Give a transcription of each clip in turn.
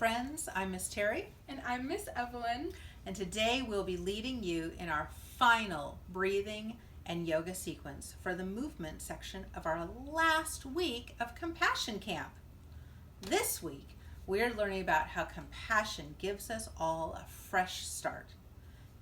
friends. I'm Miss Teri. And I'm Miss Evelyn. And today we'll be leading you in our final breathing and yoga sequence for the movement section of our last week of Compassion Camp. This week, we're learning about how compassion gives us all a fresh start.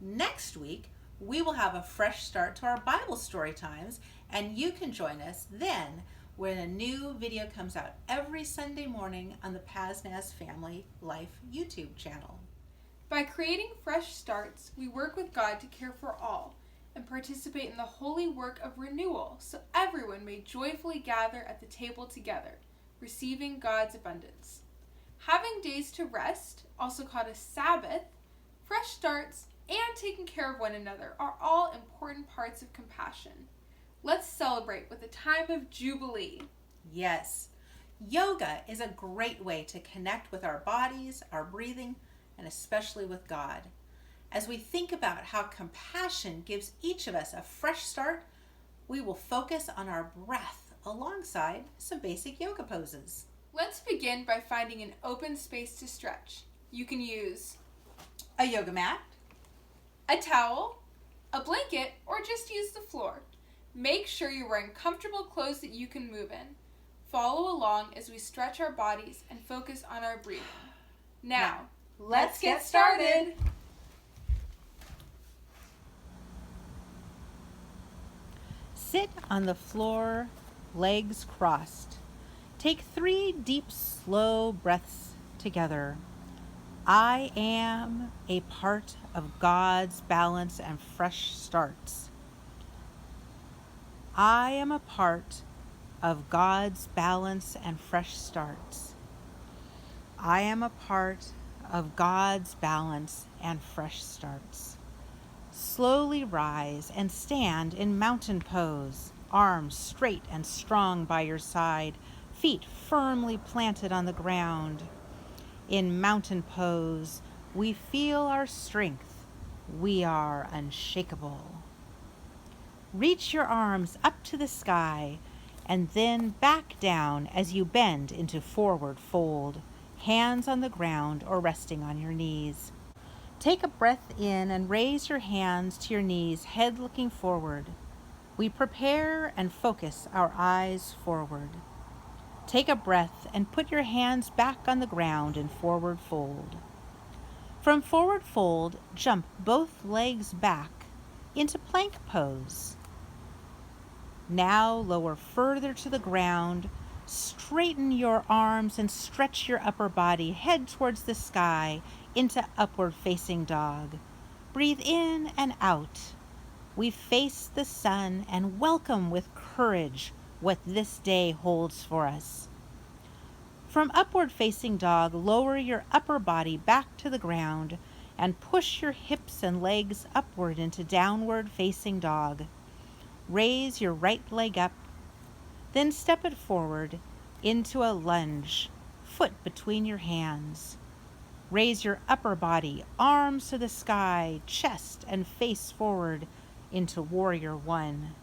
Next week, we will have a fresh start to our Bible story times, and you can join us then when a new video comes out every Sunday morning on the Paznaz Family Life YouTube channel. By creating fresh starts, we work with God to care for all and participate in the holy work of renewal so everyone may joyfully gather at the table together, receiving God's abundance. Having days to rest, also called a Sabbath, fresh starts, and taking care of one another are all important parts of compassion. Let's celebrate with a time of Jubilee. Yes, yoga is a great way to connect with our bodies, our breathing, and especially with God. As we think about how compassion gives each of us a fresh start, we will focus on our breath alongside some basic yoga poses. Let's begin by finding an open space to stretch. You can use a yoga mat, a towel, a blanket, or just use the floor. Make sure you're wearing comfortable clothes that you can move in. Follow along as we stretch our bodies and focus on our breathing. Now, let's get started. Sit on the floor, legs crossed. Take 3 deep, slow breaths together. I am a part of God's balance and fresh starts. I am a part of God's balance and fresh starts. I am a part of God's balance and fresh starts. Slowly rise and stand in mountain pose, arms straight and strong by your side, feet firmly planted on the ground. In mountain pose, we feel our strength. We are unshakable. Reach your arms up to the sky and then back down as you bend into forward fold, hands on the ground or resting on your knees. Take a breath in and raise your hands to your knees, head looking forward. We prepare and focus our eyes forward. Take a breath and put your hands back on the ground in forward fold. From forward fold, jump both legs back into plank pose. Now lower further to the ground, straighten your arms and stretch your upper body, head towards the sky into upward facing dog. Breathe in and out. We face the sun and welcome with courage what this day holds for us. From upward facing dog, lower your upper body back to the ground and push your hips and legs upward into downward facing dog. Raise your right leg up, then step it forward into a lunge, foot between your hands. Raise your upper body, arms to the sky, chest and face forward into Warrior One.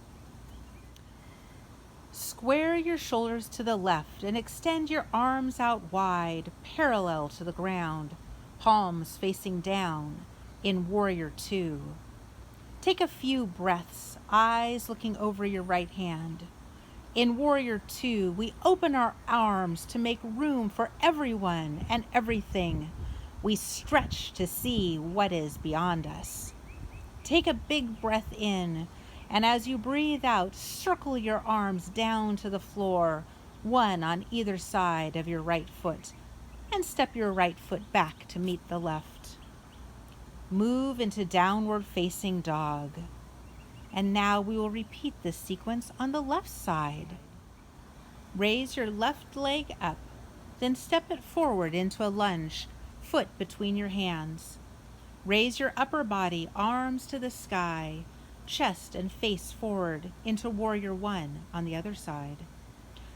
Square your shoulders to the left and extend your arms out wide, parallel to the ground, palms facing down in Warrior Two. Take a few breaths, eyes looking over your right hand. In Warrior Two, we open our arms to make room for everyone and everything. We stretch to see what is beyond us. Take a big breath in, and as you breathe out, circle your arms down to the floor, one on either side of your right foot, and step your right foot back to meet the left. Move into downward facing dog. And now we will repeat this sequence on the left side. Raise your left leg up, then step it forward into a lunge, foot between your hands. Raise your upper body, arms to the sky, chest and face forward into Warrior One on the other side.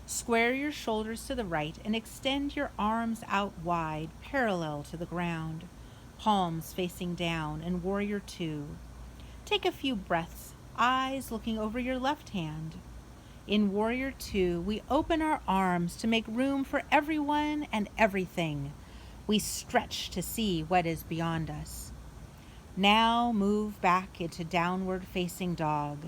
Square your shoulders to the right and extend your arms out wide, parallel to the ground, palms facing down in Warrior Two. Take a few breaths, eyes looking over your left hand. In Warrior Two, we open our arms to make room for everyone and everything. We stretch to see what is beyond us. Now move back into downward facing dog.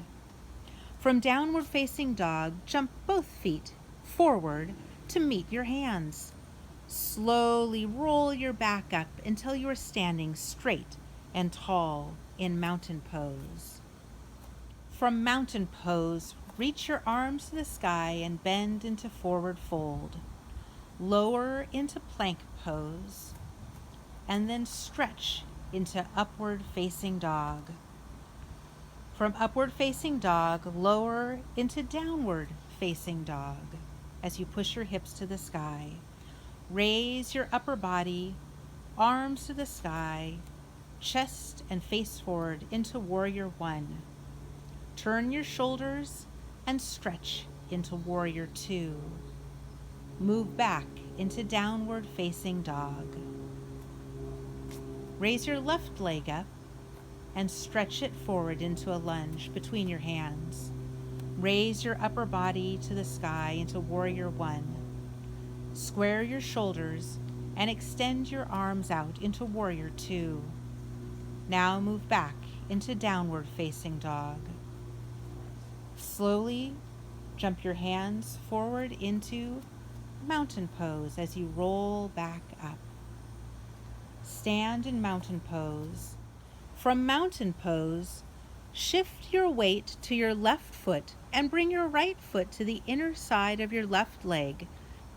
From downward facing dog, jump both feet forward to meet your hands. Slowly roll your back up until you are standing straight and tall in mountain pose. From mountain pose, reach your arms to the sky and bend into forward fold. Lower into plank pose, and then stretch into upward facing dog. From upward facing dog, lower into downward facing dog as you push your hips to the sky. Raise your upper body, arms to the sky, chest and face forward into warrior one. Turn your shoulders and stretch into warrior two. Move back into downward facing dog. Raise your left leg up and stretch it forward into a lunge between your hands. Raise your upper body to the sky into warrior one. Square your shoulders and extend your arms out into warrior two. Now move back into downward facing dog. Slowly jump your hands forward into mountain pose as you roll back up. Stand in mountain pose. From mountain pose, shift your weight to your left foot and bring your right foot to the inner side of your left leg,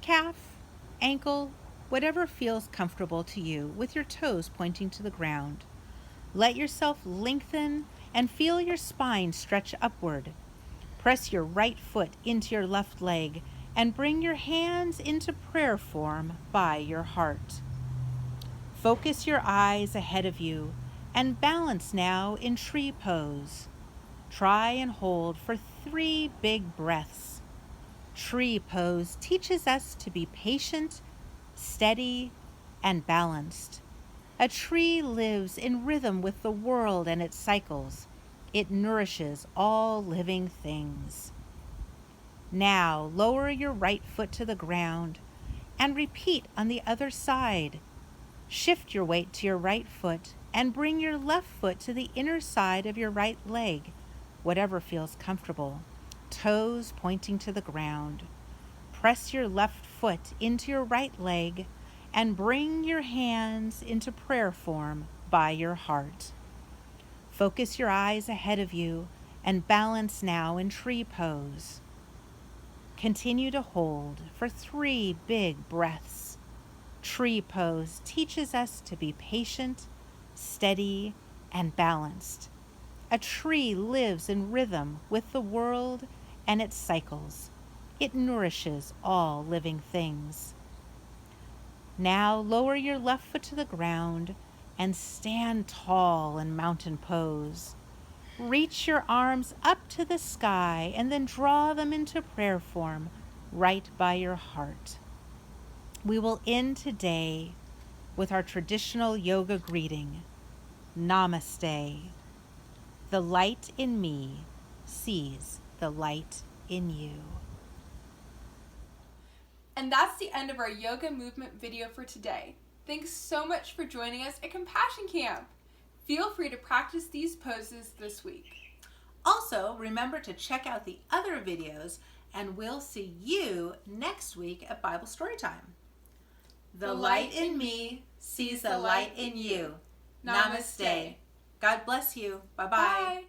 calf, ankle, whatever feels comfortable to you, with your toes pointing to the ground. Let yourself lengthen and feel your spine stretch upward. Press your right foot into your left leg and bring your hands into prayer form by your heart. Focus your eyes ahead of you and balance now in tree pose. Try and hold for 3 big breaths. Tree pose teaches us to be patient, steady, and balanced. A tree lives in rhythm with the world and its cycles. It nourishes all living things. Now lower your right foot to the ground and repeat on the other side. Shift your weight to your right foot and bring your left foot to the inner side of your right leg, whatever feels comfortable, toes pointing to the ground. Press your left foot into your right leg and bring your hands into prayer form by your heart. Focus your eyes ahead of you and balance now in tree pose. Continue to hold for 3 big breaths. Tree pose teaches us to be patient, steady, and balanced. A tree lives in rhythm with the world and its cycles. It nourishes all living things. Now lower your left foot to the ground and stand tall in mountain pose. Reach your arms up to the sky and then draw them into prayer form right by your heart. We will end today with our traditional yoga greeting, Namaste. The light in me sees the light in you. And that's the end of our yoga movement video for today. Thanks so much for joining us at Compassion Camp. Feel free to practice these poses this week. Also, remember to check out the other videos, and we'll see you next week at Bible Storytime. The light in me sees the light in you. Namaste. God bless you. Bye-bye. Bye.